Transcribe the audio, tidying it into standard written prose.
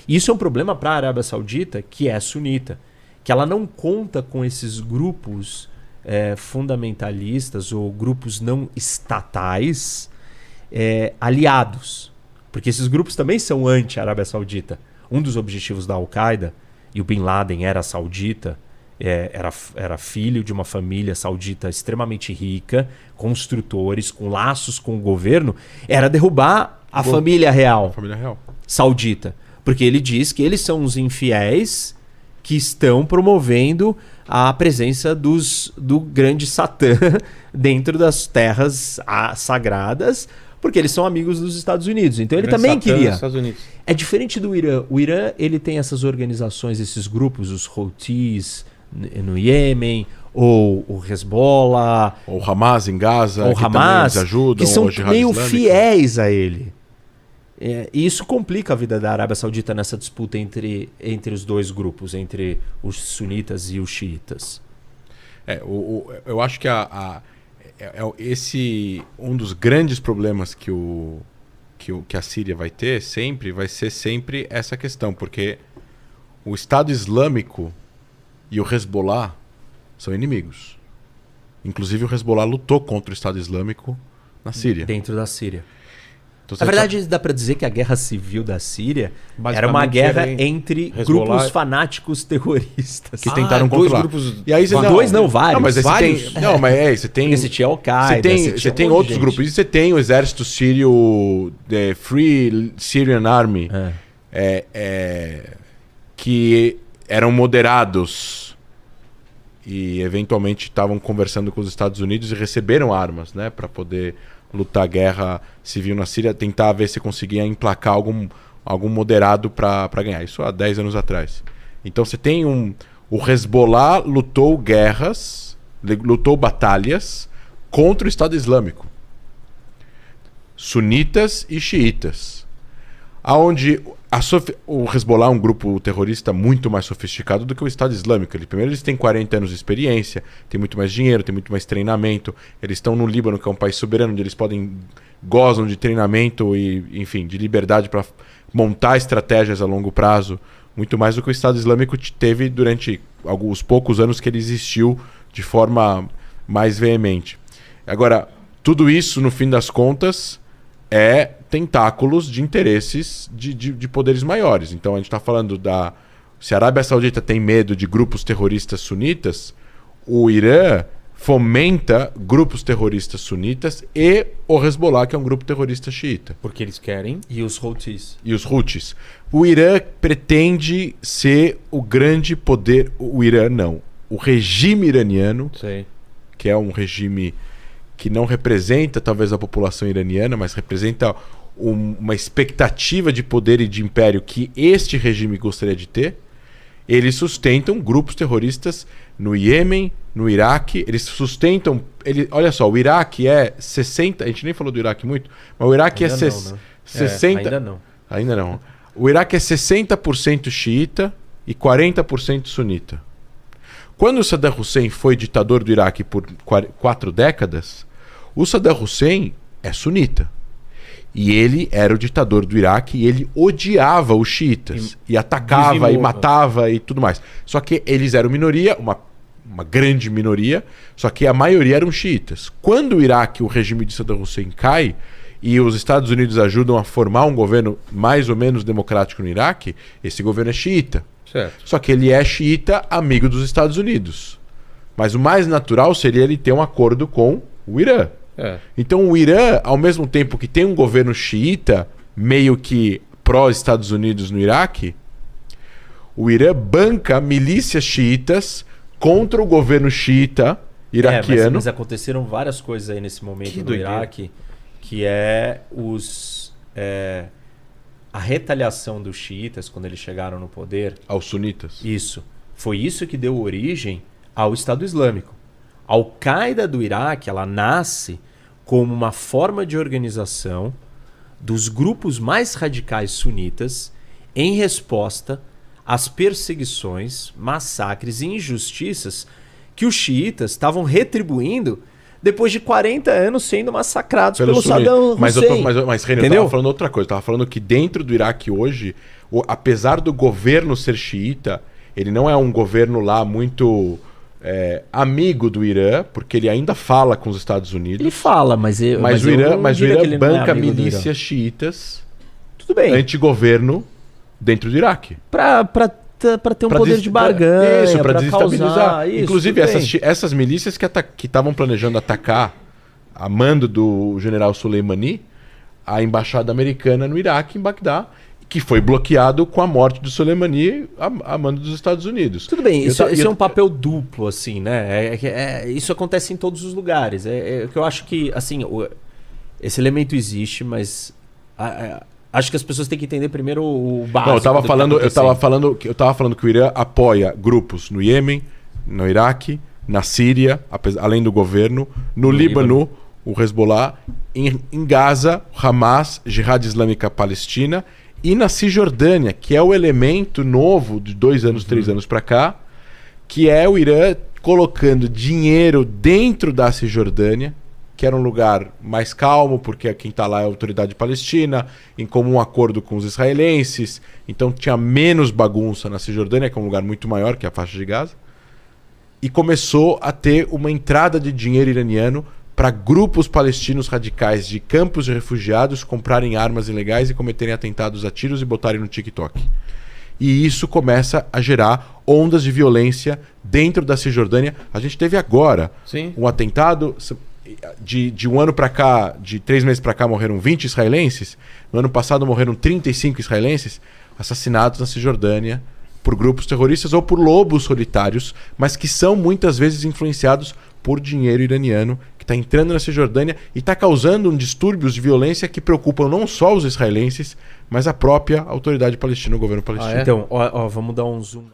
E isso é um problema para a Arábia Saudita, que é sunita, que ela não conta com esses grupos fundamentalistas ou grupos não estatais aliados. Porque esses grupos também são anti-Arábia Saudita. Um dos objetivos da Al-Qaeda, e o Bin Laden era saudita, era filho de uma família saudita extremamente rica, construtores, com laços com o governo, era derrubar a família real saudita. Porque ele diz que eles são os infiéis que estão promovendo a presença do grande Satã dentro das terras sagradas, porque eles são amigos dos Estados Unidos. Então ele também queria. É diferente do Irã. O Irã ele tem essas organizações, esses grupos, os Houthis no Iêmen, ou o Hezbollah, ou o Hamas em Gaza, ou que Hamas, eles ajudam, que são meio islâmica. fiéis a ele. E isso complica a vida da Arábia Saudita nessa disputa entre os dois grupos, entre os sunitas e os xiitas. Eu acho que um dos grandes problemas que a Síria vai ter vai ser sempre essa questão, porque o Estado Islâmico e o Hezbollah são inimigos. Inclusive o Hezbollah lutou contra o Estado Islâmico na Síria. Dentro da Síria. Então, na verdade, dá para dizer que a guerra civil da Síria era uma guerra entre grupos fanáticos terroristas. Que tentaram controlar. Grupos... E aí vários. Não, mas vários. Você tem... Você tinha Al-Qaeda, você tem outros grupos. E você tem o exército sírio, Free Syrian Army, que eram moderados e eventualmente estavam conversando com os Estados Unidos e receberam armas, né, para poder lutar a guerra civil na Síria, tentar ver se conseguia emplacar algum moderado para ganhar. Isso há 10 anos atrás. Então você tem o Hezbollah lutou batalhas contra o Estado Islâmico. Sunitas e xiitas. Aonde o Hezbollah é um grupo terrorista muito mais sofisticado do que o Estado Islâmico. Primeiro, eles têm 40 anos de experiência, têm muito mais dinheiro, têm muito mais treinamento. Eles estão no Líbano, que é um país soberano, onde eles gozam de treinamento e, enfim, de liberdade para montar estratégias a longo prazo, muito mais do que o Estado Islâmico teve durante os poucos anos que ele existiu de forma mais veemente. Agora, tudo isso, no fim das contas, é tentáculos de interesses de poderes maiores. Então a gente está falando se a Arábia Saudita tem medo de grupos terroristas sunitas, o Irã fomenta grupos terroristas sunitas e o Hezbollah, que é um grupo terrorista xiita. Porque eles querem. E os Houthis. O Irã pretende ser o grande poder. O Irã não. O regime iraniano, que é um regime que não representa talvez a população iraniana, mas representa uma expectativa de poder e de império que este regime gostaria de ter. Eles sustentam grupos terroristas no Iêmen, no Iraque. Eles sustentam... olha só, o Iraque é 60... A gente nem falou do Iraque muito, mas o Iraque ainda é 60... Ainda não. Ainda não. O Iraque é 60% xiita e 40% sunita. Quando o Saddam Hussein foi ditador do Iraque por 4 décadas, o Saddam Hussein é sunita. E ele era o ditador do Iraque e ele odiava os xiitas. E atacava e matava e tudo mais. Só que eles eram minoria, uma grande minoria, só que a maioria eram xiitas. Quando o Iraque, o regime de Saddam Hussein cai e os Estados Unidos ajudam a formar um governo mais ou menos democrático no Iraque, esse governo é xiita. Certo. Só que ele é xiita amigo dos Estados Unidos. Mas o mais natural seria ele ter um acordo com o Irã. Então o Irã, ao mesmo tempo que tem um governo xiita, meio que pró-Estados Unidos no Iraque, o Irã banca milícias xiitas contra o governo xiita iraquiano. Mas aconteceram várias coisas aí nesse momento no Iraque, que é a retaliação dos xiitas quando eles chegaram no poder. Aos sunitas. Isso. Foi isso que deu origem ao Estado Islâmico. A Al-Qaeda do Iraque, ela nasce como uma forma de organização dos grupos mais radicais sunitas em resposta às perseguições, massacres e injustiças que os xiitas estavam retribuindo depois de 40 anos sendo massacrados pelo Saddam Hussein. Mas Renan, eu estava falando outra coisa. Eu estava falando que dentro do Iraque hoje, apesar do governo ser xiita, ele não é um governo lá muito amigo do Irã, porque ele ainda fala com os Estados Unidos. Ele fala, mas o Irã banca milícias xiitas tudo bem, anti-governo dentro do Iraque. Para ter um poder de barganha, isso, para desestabilizar. Isso, inclusive, essas milícias que estavam planejando atacar, a mando do general Soleimani, a embaixada americana no Iraque, em Bagdá, que foi bloqueado com a morte do Soleimani a mando dos Estados Unidos. Tudo bem, isso é um papel duplo, assim, né? Isso acontece em todos os lugares. Que eu acho que, assim, esse elemento existe, mas acho que as pessoas têm que entender primeiro o básico. Não, eu tava falando que o Irã apoia grupos no Iêmen, no Iraque, na Síria, além do governo, no Líbano, o Hezbollah, em Gaza, o Hamas, Jihad Islâmica Palestina, e na Cisjordânia, que é o elemento novo de 2 anos, 3 anos para cá, que é o Irã colocando dinheiro dentro da Cisjordânia, que era um lugar mais calmo, porque quem está lá é a autoridade palestina, em comum acordo com os israelenses, então tinha menos bagunça na Cisjordânia, que é um lugar muito maior que a faixa de Gaza, e começou a ter uma entrada de dinheiro iraniano para grupos palestinos radicais de campos de refugiados comprarem armas ilegais e cometerem atentados a tiros e botarem no TikTok. E isso começa a gerar ondas de violência dentro da Cisjordânia. A gente teve agora um atentado... De um ano para cá, de 3 meses para cá, morreram 20 israelenses. No ano passado morreram 35 israelenses assassinados na Cisjordânia por grupos terroristas ou por lobos solitários, mas que são muitas vezes influenciados por dinheiro iraniano que está entrando na Cisjordânia e está causando distúrbios de violência que preocupam não só os israelenses, mas a própria autoridade palestina, o governo palestino. Então, vamos dar um zoom.